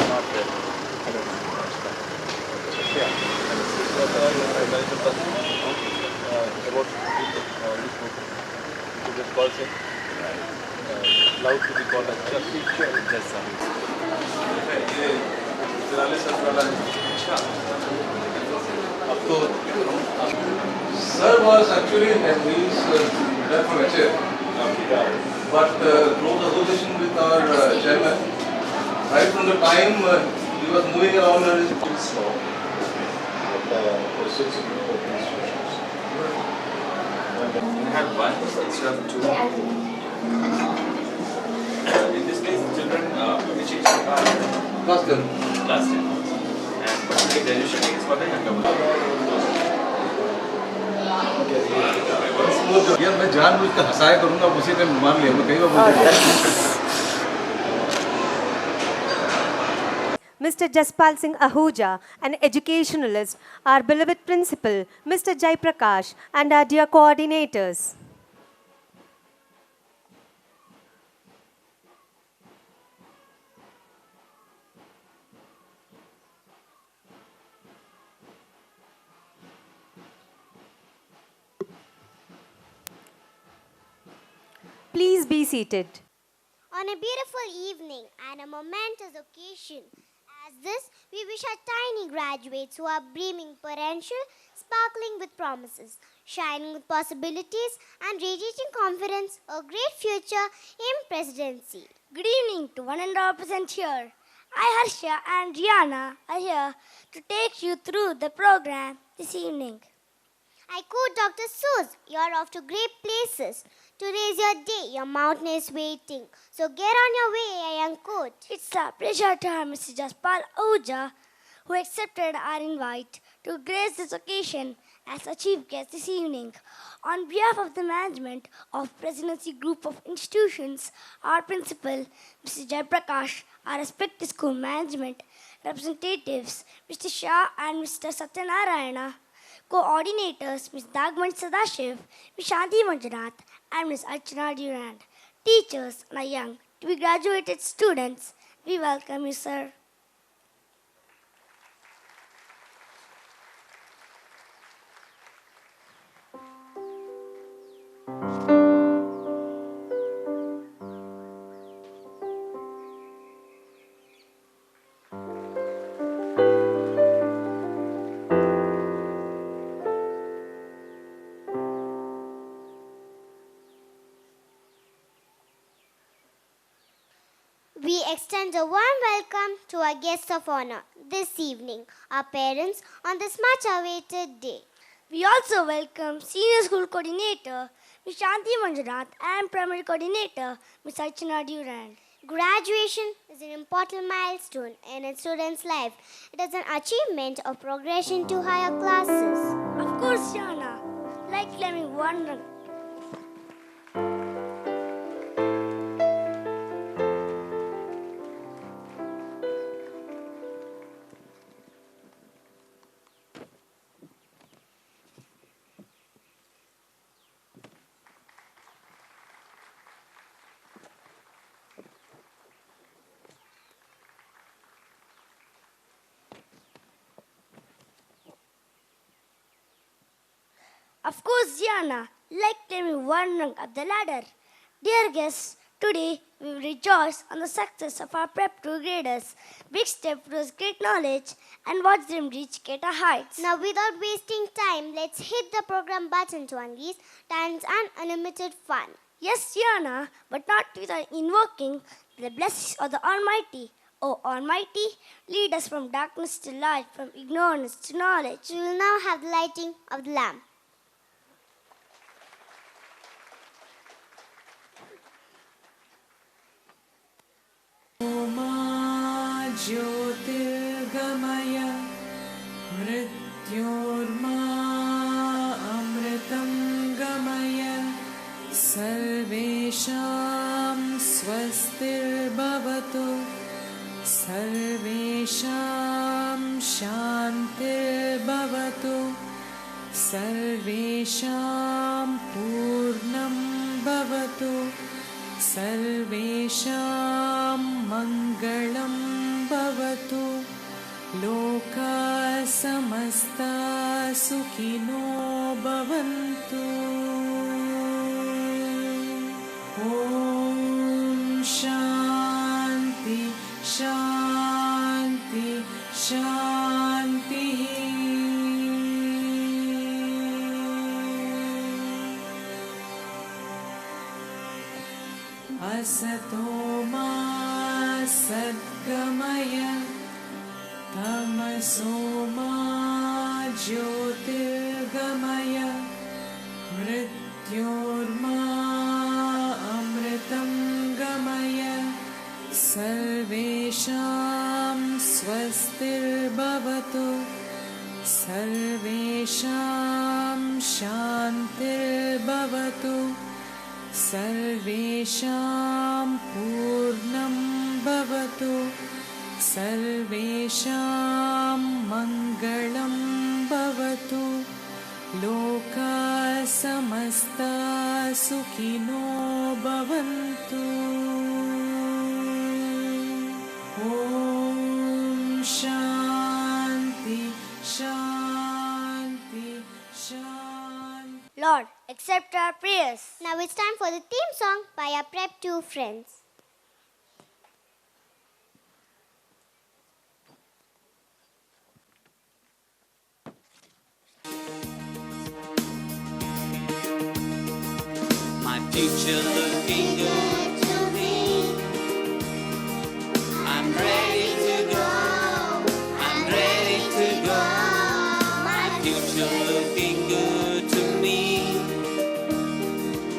not there. Yeah. Management person about this book. So just calls him. Allowed to be called as just Sir was actually and he's there from HF, but close association with our chairman. Right from the time he was moving around his small, for 6 open institutions. You have one instead of two. In this case, children which age are class 10. class 10. And particularly graduation is for the younger one. यार मैं जानबूझ के हंसाया करूंगा उसी ने मान लिया मैं कई बार बोलता Mr. Jaspal Singh Ahuja, an educationalist, our beloved principal, Mr. Jai Prakash, and our dear coordinators. Please be seated. On a beautiful evening and a momentous occasion as this, we wish our tiny graduates who are beaming potential, sparkling with promises, shining with possibilities, and radiating confidence a great future in presidency. Good evening to one and all present here. I, Harsha and Rihanna are here to take you through the program this evening. I quote Dr. Seuss, you're off to great places. To raise your day, your mountain is waiting. So get on your way, a young coach. It's a pleasure to have Mr. Jaspal Ahuja, who accepted our invite to grace this occasion as a chief guest this evening. On behalf of the management of Presidency Group of Institutions, our principal, Mr. Jai Prakash, our respected school management representatives, Mr. Shah and Mr. Satyanarayana, coordinators, Ms. Dagmani Sadashiv, Ms. Shanti Manjunath, and Ms. Archana Durand, teachers and our young to be graduated students, we welcome you, sir. We extend a warm welcome to our guests of honor this evening, our parents, on this much-awaited day. We also welcome Senior School Coordinator, Ms. Shanti Manjunath, and Primary Coordinator, Ms. Archana Durand. Graduation is an important milestone in a student's life. It is an achievement of progression to higher classes. Of course, Shana, like climbing one rung. Of course, Diana, like climbing one rung up the ladder. Dear guests, today we will rejoice on the success of our Prep 2 graders. Big step towards great knowledge and watch them reach greater heights. Now, without wasting time, let's hit the program button to unleash talents and unlimited fun. Yes, Diana, but not without invoking the blessings of the Almighty. O Almighty, lead us from darkness to light, from ignorance to knowledge. We will now have the lighting of the lamp. ज्योतिर्गमय मृत्योर्मा अमृतं गमय सर्वेषां स्वस्तिर्भवतु सर्वेषां शान्तिर्भवतु सर्वेषां पूर्णं भवतु सर्वेषां मङ्गलं भवतु लोकाः समस्ताः सुखिनो भवन्तु ॐ शान्ति शान्ति शान्तिः असतो मा सद्गमय तमसो मा ज्योतिर्गमय मृत्योर्मा अमृतं गमय सर्वेषां स्वस्तिर्भवतु सर्वेषां शान्तिर्भवतु सर्वेषां पूर्णं भवतु सर्वेषां मङ्गलं भवतु लोकाः समस्ताः सुखिनो भवन्तु ॐ शान्ति शान्ति शान्ति Lord, accept our prayers. Now it's time for the theme song by our Prep 2 friends. My future looking good to me. I'm ready to go. I'm ready to go. My future looking good to me.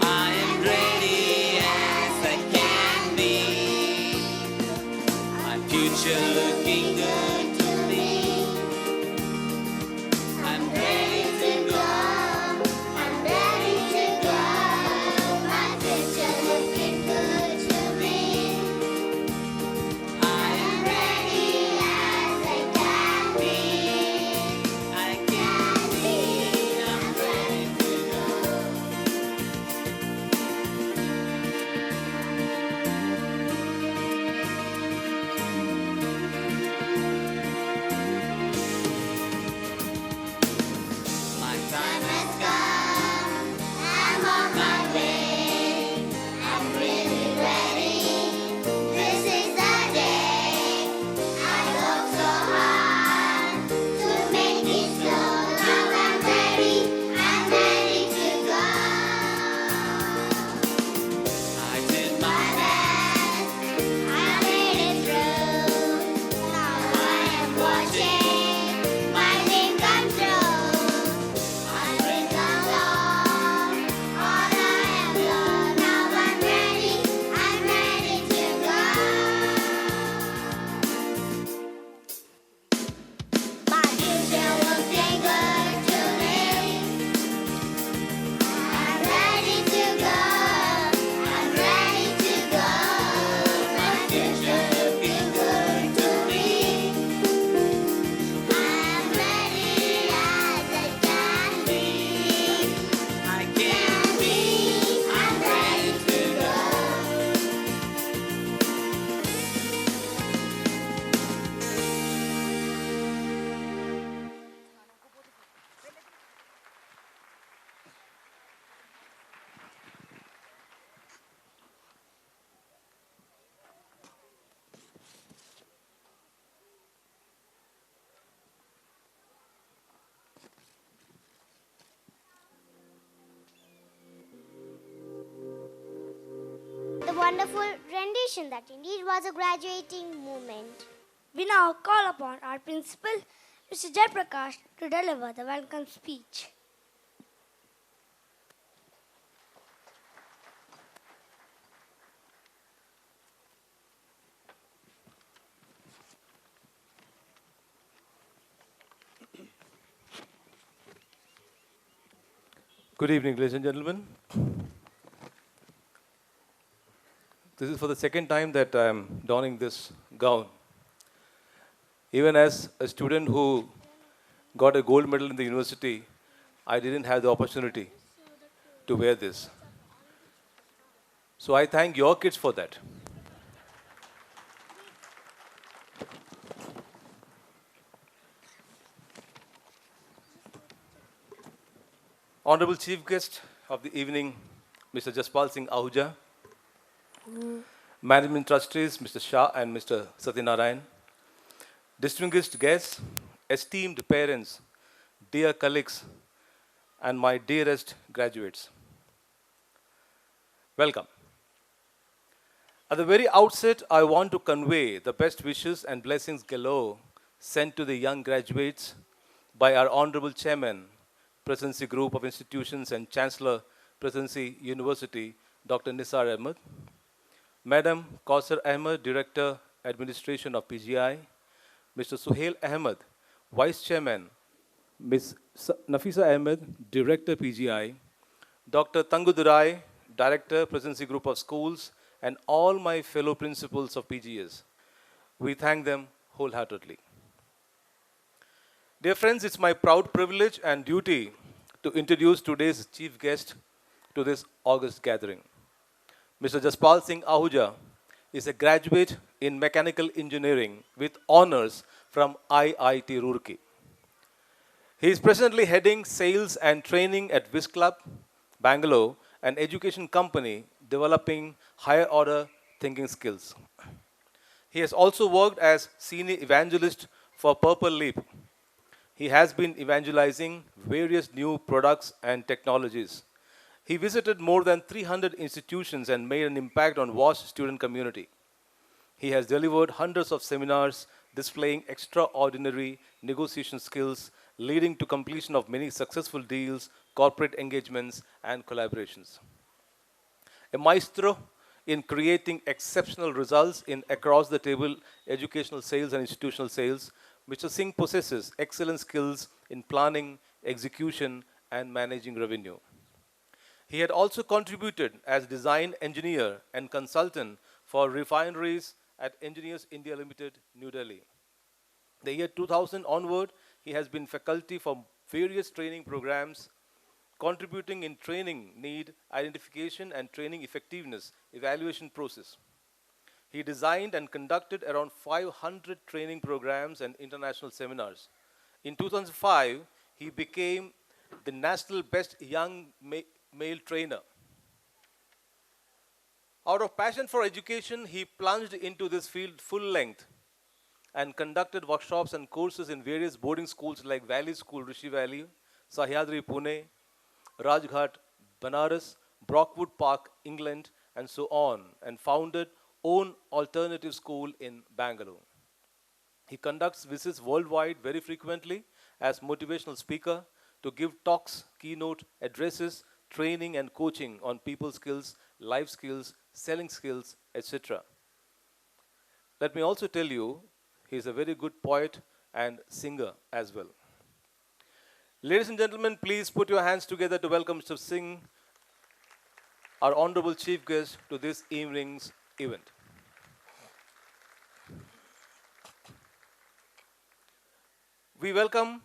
I am ready as I can be. My future looking good to me. I'm ready to go. I'm ready to go. My future looking good to me. I am ready As I can be. I can be. I'm ready to go. My time has come. I'm on my way. I'm really ready. This is the day. I worked so hard to make it so. Now I'm ready. I'm ready to go. I did my best. I made it through. Now I am watching my dream come true. I bring along all I have learned. Now I'm ready to go. My future looking good to me. I'm ready to go. I'm ready to go. My future looking good to me. I'm ready as I can be. I can be. I'm ready to go. The wonderful rendition that indeed was a graduating moment. We now call upon our principal, Mr. Jayaprakash, to deliver the welcome speech. Good evening, ladies and gentlemen. This is for the second time that I am donning this gown. Even as a student who got a gold medal in the university, I didn't have the opportunity to wear this. So I thank your kids for that. Honorable Chief Guest of the evening, Mr. Jaspal Singh Ahuja, Management Trustees, Mr. Shah and Mr. Satyanarayan, distinguished guests, esteemed parents, dear colleagues, and my dearest graduates. Welcome. At the very outset, I want to convey the best wishes and blessings galore sent to the young graduates by our Honorable Chairman, Presidency Group of Institutions and Chancellor, Presidency University, Dr. Nisar Ahmed, Madam Kausar Ahmed, Director, Administration of PGI, Mr. Suhail Ahmed, Vice Chairman, Ms. Nafisa Ahmed, Director, PGI, Dr. Tangudurai, Director, Presidency Group of Schools, and all my fellow principals of PGS. We thank them wholeheartedly. Dear friends, it's my proud privilege and duty to introduce today's chief guest to this august gathering. Mr. Jaspal Singh Ahuja is a graduate in mechanical engineering with honors from IIT Roorkee. He is presently heading sales and training at Wiz Club, Bangalore, an education company developing higher order thinking skills. He has also worked as senior evangelist for Purple Leap. He has been evangelizing various new products and technologies. He visited more than 300 institutions and made an impact on vast student community. He has delivered hundreds of seminars displaying extraordinary negotiation skills, leading to completion of many successful deals, corporate engagements, and collaborations. A maestro in creating exceptional results in across-the-table educational sales and institutional sales, Mr. Singh possesses excellent skills in planning, execution, and managing revenue. He had also contributed as design engineer and consultant for refineries at Engineers India Limited, New Delhi. The year 2000 onward, he has been faculty for various training programs, contributing in training need identification and training effectiveness evaluation process. He designed and conducted around 500 training programs and international seminars. In 2005, he became the national best young male trainer. Out of passion for education, he plunged into this field full length and conducted workshops and courses in various boarding schools like Valley School, Rishi Valley, Sahyadri, Pune, Rajghat, Banaras, Brockwood Park, England, and so on, and founded own alternative school in Bangalore. He conducts visits worldwide very frequently as motivational speaker to give talks, keynote addresses, training and coaching on people skills, life skills, selling skills, etc. Let me also tell you, he is a very good poet and singer as well. Ladies and gentlemen, please put your hands together to welcome Mr. Singh, our honorable chief guest, to this evening's event. We welcome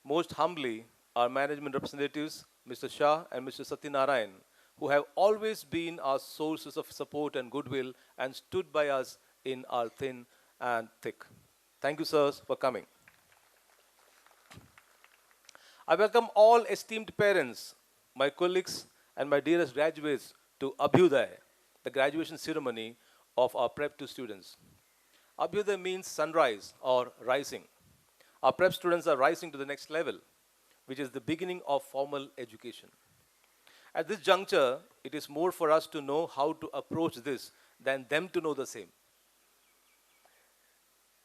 most humbly our management representatives, Mr. Shah and Mr. Satyanarayan, who have always been our sources of support and goodwill and stood by us in our thin and thick. Thank you, sirs, for coming. I welcome all esteemed parents, my colleagues, and my dearest graduates to Abhyuday, the graduation ceremony of our Prep 2 students. Abhyuday means sunrise or rising. Our Prep students are rising to the next level, which is the beginning of formal education. At this juncture, it is more for us to know how to approach this than them to know the same.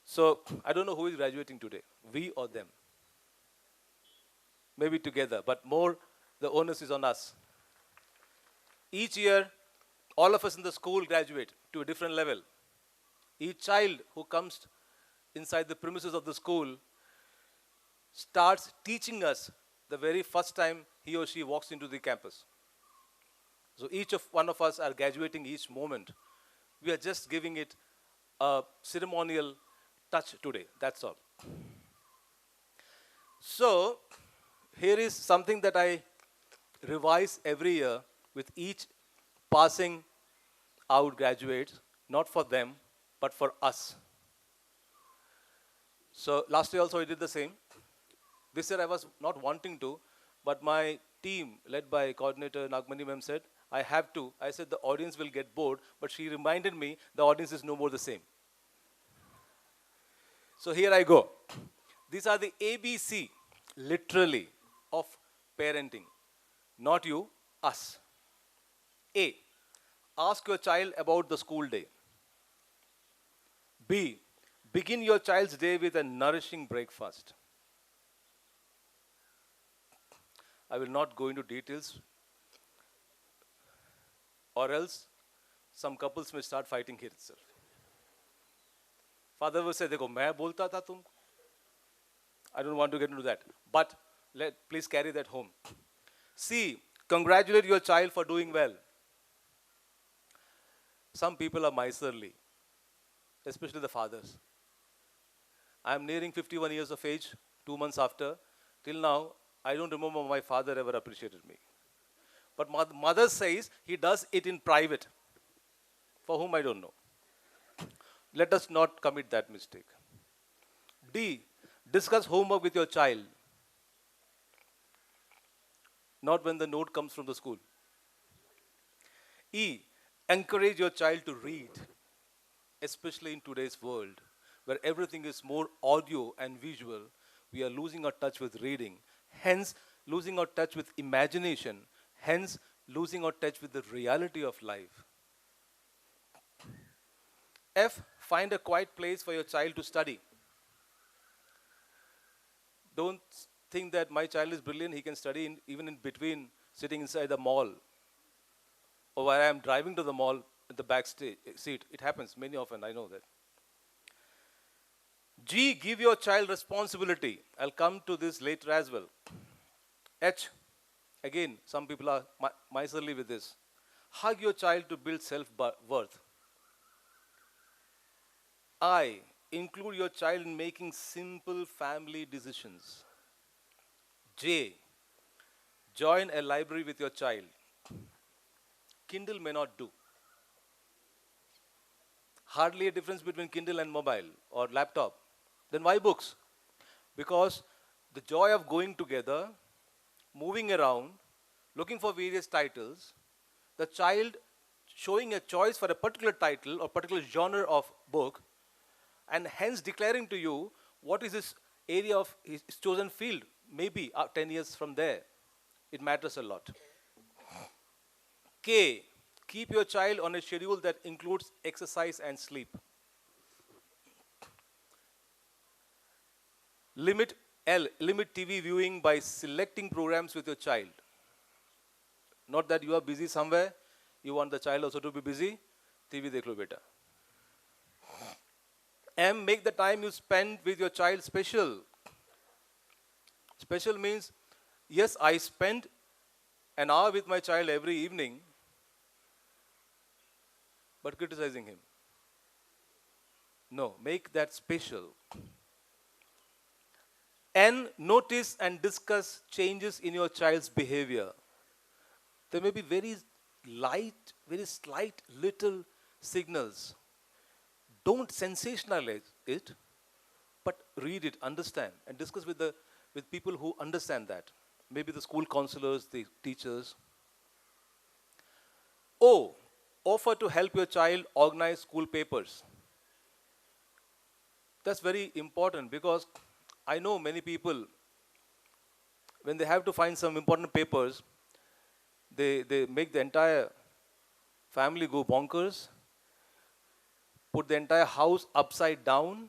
So, I don't know who is graduating today, we or them. Maybe together, but more the onus is on us. Each year, all of us in the school graduate to a different level. Each child who comes inside the premises of the school starts teaching us the very first time he or she walks into the campus. So each of one of us are graduating each moment. We are just giving it a ceremonial touch today, that's all. So, here is something that I revise every year with each passing out graduates, not for them, but for us. So last year also I did the same. This year I was not wanting to, but my team led by coordinator Nagmani ma'am said, I have to. I said the audience will get bored, but she reminded me the audience is no more the same. So here I go. These are the ABC, literally, of parenting. Not you, us. A, ask your child about the school day. B, begin your child's day with a nourishing breakfast. I will not go into details, or else some couples may start fighting here itself. Father will say, देखो मैं बोलता था तुमको. I don't want to get into that. But please carry that home. C, congratulate your child for doing well. Some people are miserly, especially the fathers. I am nearing 51 years of age, 2 months after. Till now, I don't remember my father ever appreciated me. But mother says he does it in private. For whom I don't know. Let us not commit that mistake. D, discuss homework with your child. Not when the note comes from the school. E, encourage your child to read, especially in today's world, where everything is more audio and visual. We are losing our touch with reading, hence losing our touch with imagination, hence losing our touch with the reality of life. F, find a quiet place for your child to study. Don't think that my child is brilliant, he can study even in between, sitting inside the mall. Or while I am driving to the mall at the back seat. It happens many often, I know that. G, give your child responsibility. I'll come to this later as well. H, again, some people are miserly with this. Hug your child to build self-worth. I, include your child in making simple family decisions. J, join a library with your child. Kindle may not do. Hardly a difference between Kindle and mobile or laptop. Then why books? Because the joy of going together, moving around, looking for various titles, the child showing a choice for a particular title or particular genre of book, and hence declaring to you what is his area of his chosen field, maybe 10 years from there. It matters a lot. K, keep your child on a schedule that includes exercise and sleep. Limit TV viewing by selecting programs with your child. Not that you are busy somewhere, you want the child also to be busy. TV dekh lo beta. M, make the time you spend with your child special. Special means, yes, I spend an hour with my child every evening, but criticizing him. No, make that special. N, notice and discuss changes in your child's behavior. There may be very slight little signals. Don't sensationalize it, but read it, understand, and discuss with people who understand that. Maybe the school counselors, the teachers. O, offer to help your child organize school papers. That's very important because I know many people, when they have to find some important papers, they make the entire family go bonkers, put the entire house upside down,